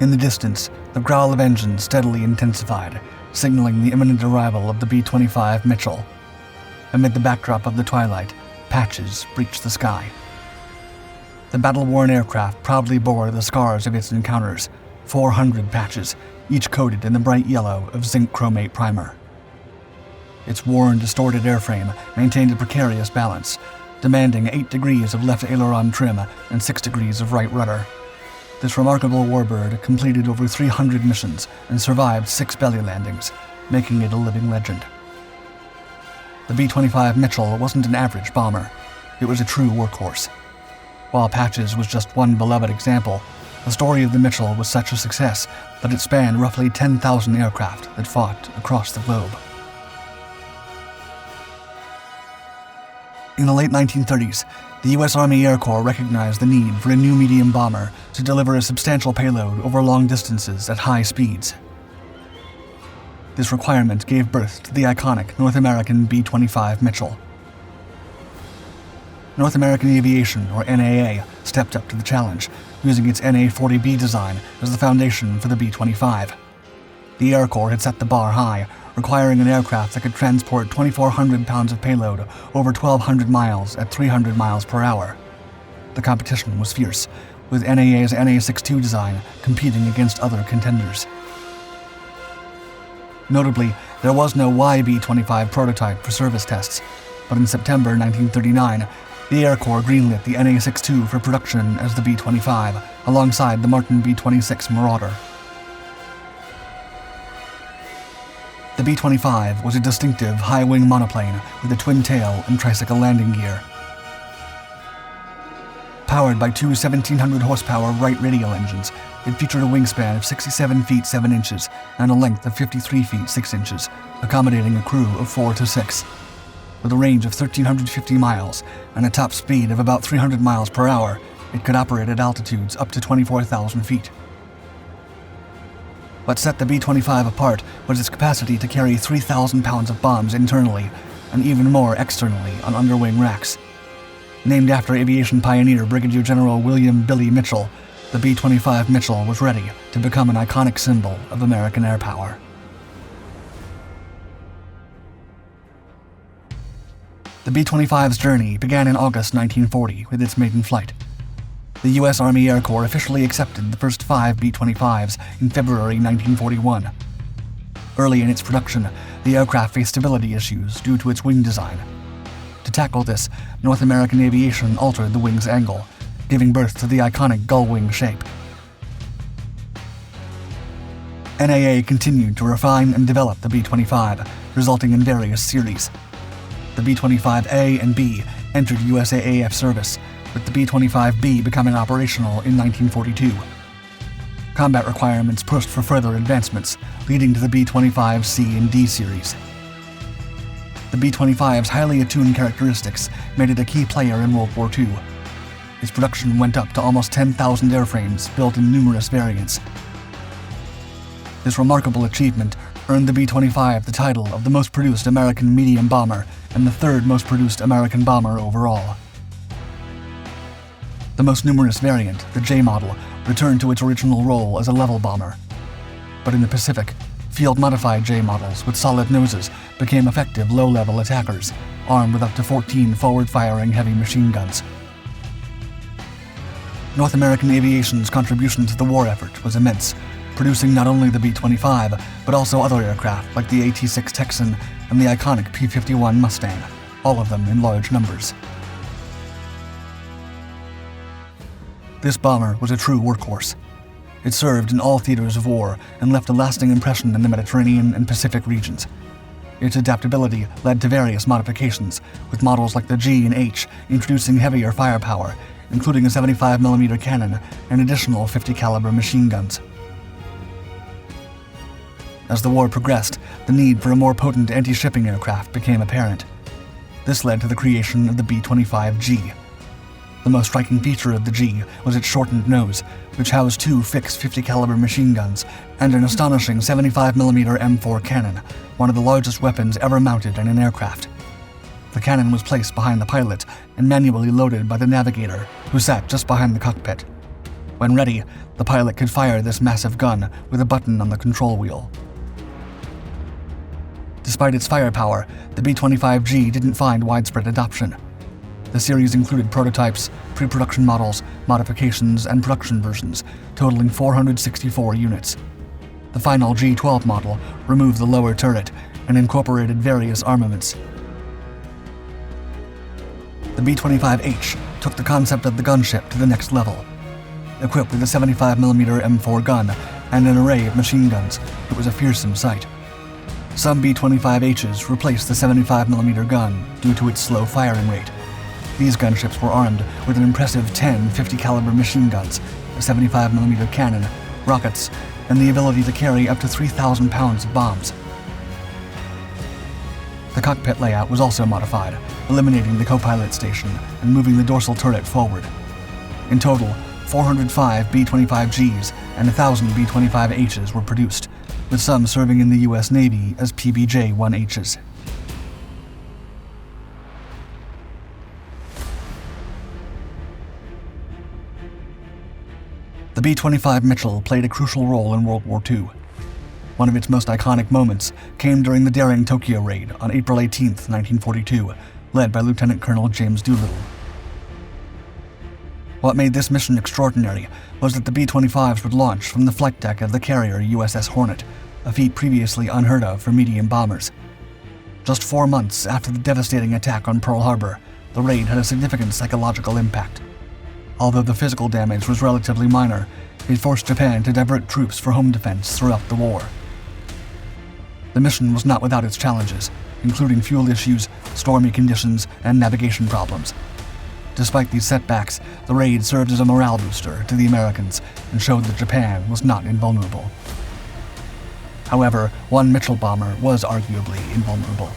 In the distance, the growl of engines steadily intensified, signaling the imminent arrival of the B-25 Mitchell. Amid the backdrop of the twilight, patches breached the sky. The battle-worn aircraft proudly bore the scars of its encounters, 400 patches, each coated in the bright yellow of zinc chromate primer. Its worn, distorted airframe maintained a precarious balance, demanding 8 degrees of left aileron trim and 6 degrees of right rudder. This remarkable warbird completed over 300 missions and survived 6 belly landings, making it a living legend. The B-25 Mitchell wasn't an average bomber. It was a true workhorse. While Patches was just one beloved example, the story of the Mitchell was such a success that it spanned roughly 10,000 aircraft that fought across the globe. In the late 1930s, the U.S. Army Air Corps recognized the need for a new medium bomber to deliver a substantial payload over long distances at high speeds. This requirement gave birth to the iconic North American B-25 Mitchell. North American Aviation, or NAA, stepped up to the challenge, using its NA-40B design as the foundation for the B-25. The Air Corps had set the bar high, requiring an aircraft that could transport 2,400 pounds of payload over 1,200 miles at 300 miles per hour. The competition was fierce, with NAA's NA-62 design competing against other contenders. Notably, there was no YB-25 prototype for service tests, but in September 1939, the Air Corps greenlit the NA-62 for production as the B-25, alongside the Martin B-26 Marauder. The B-25 was a distinctive high-wing monoplane with a twin tail and tricycle landing gear. Powered by two 1,700-horsepower Wright radial engines, it featured a wingspan of 67 feet 7 inches and a length of 53 feet 6 inches, accommodating a crew of 4 to 6. With a range of 1,350 miles and a top speed of about 300 miles per hour, it could operate at altitudes up to 24,000 feet. What set the B-25 apart was its capacity to carry 3,000 pounds of bombs internally and even more externally on underwing racks. Named after aviation pioneer Brigadier General William Billy Mitchell, the B-25 Mitchell was ready to become an iconic symbol of American air power. The B-25's journey began in August 1940 with its maiden flight. The U.S. Army Air Corps officially accepted the first 5 B-25s in February 1941. Early in its production, the aircraft faced stability issues due to its wing design. To tackle this, North American Aviation altered the wing's angle, giving birth to the iconic gull-wing shape. NAA continued to refine and develop the B-25, resulting in various series. The B-25A and B entered USAAF service, with the B-25B becoming operational in 1942. Combat requirements pushed for further advancements, leading to the B-25C and D series. The B-25's highly attuned characteristics made it a key player in World War II. Its production went up to almost 10,000 airframes built in numerous variants. This remarkable achievement earned the B-25 the title of the most produced American medium bomber and the third most produced American bomber overall. The most numerous variant, the J model, returned to its original role as a level bomber. But in the Pacific, field-modified J models with solid noses became effective low-level attackers, armed with up to 14 forward-firing heavy machine guns. North American Aviation's contribution to the war effort was immense, producing not only the B-25, but also other aircraft like the AT-6 Texan and the iconic P-51 Mustang, all of them in large numbers. This bomber was a true workhorse. It served in all theaters of war and left a lasting impression in the Mediterranean and Pacific regions. Its adaptability led to various modifications, with models like the G and H introducing heavier firepower, including a 75mm cannon and additional 50 caliber machine guns. As the war progressed, the need for a more potent anti-shipping aircraft became apparent. This led to the creation of the B-25G. The most striking feature of the G was its shortened nose, which housed two fixed 50 caliber machine guns and an astonishing 75mm M4 cannon, one of the largest weapons ever mounted in an aircraft. The cannon was placed behind the pilot and manually loaded by the navigator, who sat just behind the cockpit. When ready, the pilot could fire this massive gun with a button on the control wheel. Despite its firepower, the B-25G didn't find widespread adoption. The series included prototypes, pre-production models, modifications, and production versions, totaling 464 units. The final G-12 model removed the lower turret and incorporated various armaments. The B-25H took the concept of the gunship to the next level. Equipped with a 75mm M4 gun and an array of machine guns, it was a fearsome sight. Some B-25Hs replaced the 75mm gun due to its slow firing rate. These gunships were armed with an impressive 10 50-caliber machine guns, a 75mm cannon, rockets, and the ability to carry up to 3,000 pounds of bombs. The cockpit layout was also modified, eliminating the co-pilot station and moving the dorsal turret forward. In total, 405 B-25Gs and 1,000 B-25Hs were produced, with some serving in the U.S. Navy as PBJ-1Hs. The B-25 Mitchell played a crucial role in World War II. One of its most iconic moments came during the daring Tokyo raid on April 18, 1942, led by Lieutenant Colonel James Doolittle. What made this mission extraordinary was that the B-25s would launch from the flight deck of the carrier USS Hornet, a feat previously unheard of for medium bombers. Just 4 months after the devastating attack on Pearl Harbor, the raid had a significant psychological impact. Although the physical damage was relatively minor, it forced Japan to divert troops for home defense throughout the war. The mission was not without its challenges, including fuel issues, stormy conditions, and navigation problems. Despite these setbacks, the raid served as a morale booster to the Americans and showed that Japan was not invulnerable. However, one Mitchell bomber was arguably invulnerable.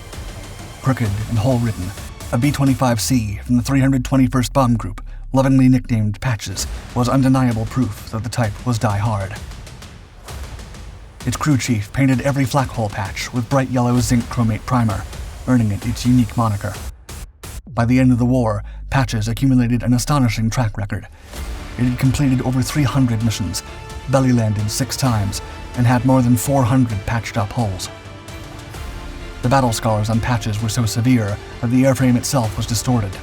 Crooked and hole-ridden, a B-25C from the 321st Bomb Group, lovingly nicknamed Patches, was undeniable proof that the type was die-hard. Its crew chief painted every flak hole patch with bright yellow zinc chromate primer, earning it its unique moniker. By the end of the war, Patches accumulated an astonishing track record. It had completed over 300 missions, belly-landed 6 times, and had more than 400 patched-up holes. The battle scars on Patches were so severe that the airframe itself was distorted.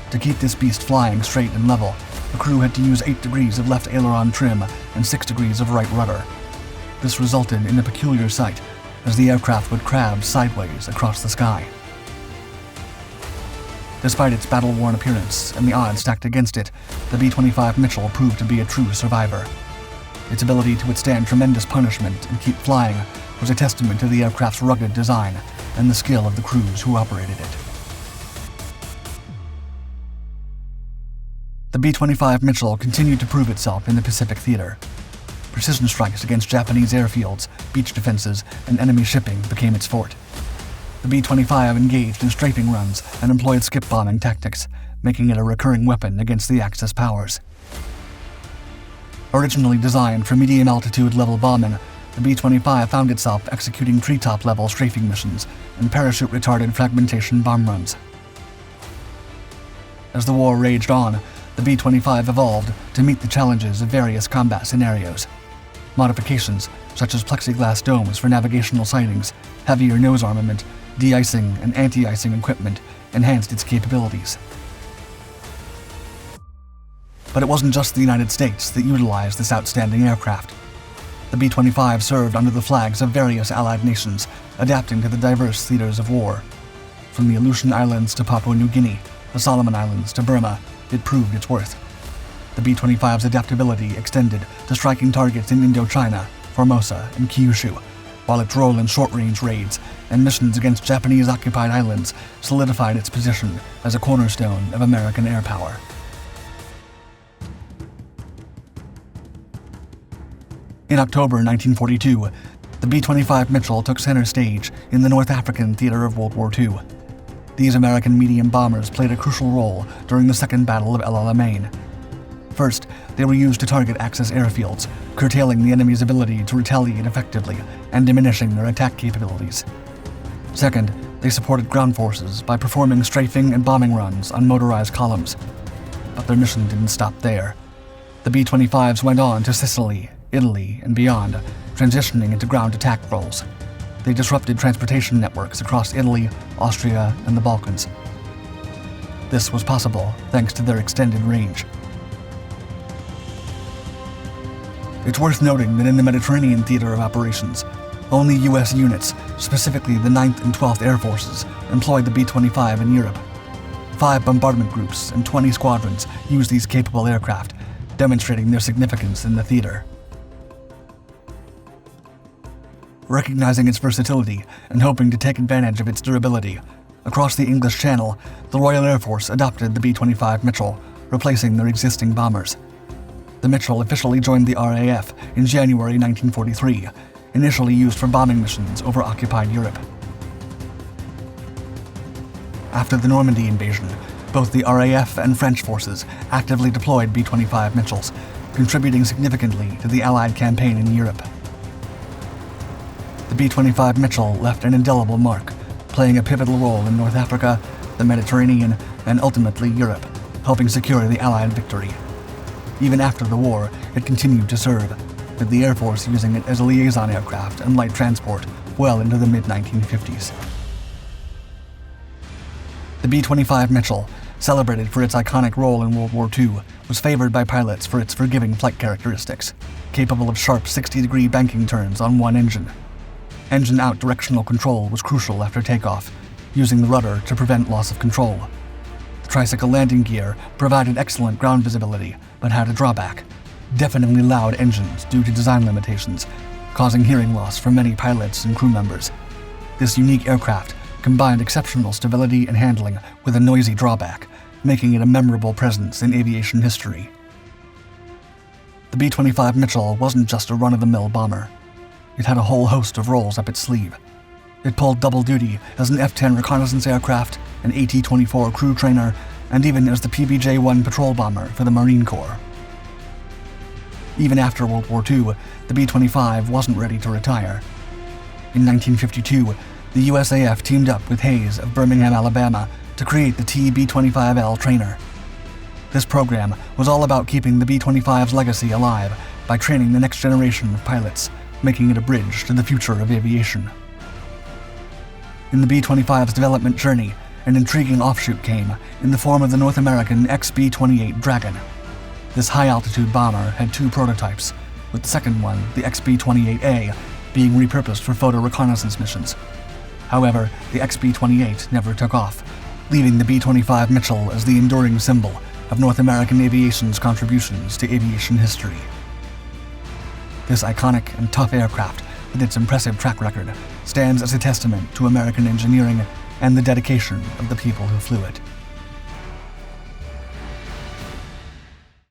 To keep this beast flying straight and level, the crew had to use 8 degrees of left aileron trim and 6 degrees of right rudder. This resulted in a peculiar sight, as the aircraft would crab sideways across the sky. Despite its battle-worn appearance and the odds stacked against it, the B-25 Mitchell proved to be a true survivor. Its ability to withstand tremendous punishment and keep flying was a testament to the aircraft's rugged design and the skill of the crews who operated it. The B-25 Mitchell continued to prove itself in the Pacific theater. Precision strikes against Japanese airfields, beach defenses, and enemy shipping became its forte. The B-25 engaged in strafing runs and employed skip bombing tactics, making it a recurring weapon against the Axis powers. Originally designed for medium-altitude level bombing, the B-25 found itself executing treetop-level strafing missions and parachute-retarded fragmentation bomb runs. As the war raged on, the B-25 evolved to meet the challenges of various combat scenarios. Modifications, such as plexiglass domes for navigational sightings, heavier nose armament, de-icing and anti-icing equipment, enhanced its capabilities. But it wasn't just the United States that utilized this outstanding aircraft. The B-25 served under the flags of various allied nations, adapting to the diverse theaters of war. From the Aleutian Islands to Papua New Guinea, the Solomon Islands to Burma, it proved its worth. The B-25's adaptability extended to striking targets in Indochina, Formosa, and Kyushu, while its role in short-range raids and missions against Japanese-occupied islands solidified its position as a cornerstone of American air power. In October 1942, the B-25 Mitchell took center stage in the North African theater of World War II. These American medium bombers played a crucial role during the Second Battle of El Alamein. First, they were used to target Axis airfields, curtailing the enemy's ability to retaliate effectively and diminishing their attack capabilities. Second, they supported ground forces by performing strafing and bombing runs on motorized columns. But their mission didn't stop there. The B-25s went on to Sicily, Italy, and beyond, transitioning into ground attack roles. They disrupted transportation networks across Italy, Austria, and the Balkans. This was possible thanks to their extended range. It's worth noting that in the Mediterranean theater of operations, only U.S. units, specifically the 9th and 12th Air Forces, employed the B-25 in Europe. 5 bombardment groups and 20 squadrons used these capable aircraft, demonstrating their significance in the theater. Recognizing its versatility and hoping to take advantage of its durability, across the English Channel, the Royal Air Force adopted the B-25 Mitchell, replacing their existing bombers. The Mitchell officially joined the RAF in January 1943, initially used for bombing missions over occupied Europe. After the Normandy invasion, both the RAF and French forces actively deployed B-25 Mitchells, contributing significantly to the Allied campaign in Europe. The B-25 Mitchell left an indelible mark, playing a pivotal role in North Africa, the Mediterranean, and ultimately Europe, helping secure the Allied victory. Even after the war, it continued to serve, with the Air Force using it as a liaison aircraft and light transport well into the mid-1950s. The B-25 Mitchell, celebrated for its iconic role in World War II, was favored by pilots for its forgiving flight characteristics, capable of sharp 60-degree banking turns on one engine. Engine-out directional control was crucial after takeoff, using the rudder to prevent loss of control. The tricycle landing gear provided excellent ground visibility, but had a drawback: deafeningly loud engines due to design limitations, causing hearing loss for many pilots and crew members. This unique aircraft combined exceptional stability and handling with a noisy drawback, making it a memorable presence in aviation history. The B-25 Mitchell wasn't just a run-of-the-mill bomber. It had a whole host of roles up its sleeve. It pulled double duty as an F-10 reconnaissance aircraft, an AT-24 crew trainer, and even as the PBJ-1 patrol bomber for the Marine Corps. Even after World War II, the B-25 wasn't ready to retire. In 1952, the USAF teamed up with Hayes of Birmingham, Alabama, to create the B-25L trainer. This program was all about keeping the B-25's legacy alive by training the next generation of pilots, making it a bridge to the future of aviation. In the B-25's development journey, an intriguing offshoot came in the form of the North American XB-28 Dragon. This high-altitude bomber had 2 prototypes, with the second one, the XB-28A, being repurposed for photo reconnaissance missions. However, the XB-28 never took off, leaving the B-25 Mitchell as the enduring symbol of North American aviation's contributions to aviation history. This iconic and tough aircraft, with its impressive track record, stands as a testament to American engineering and the dedication of the people who flew it.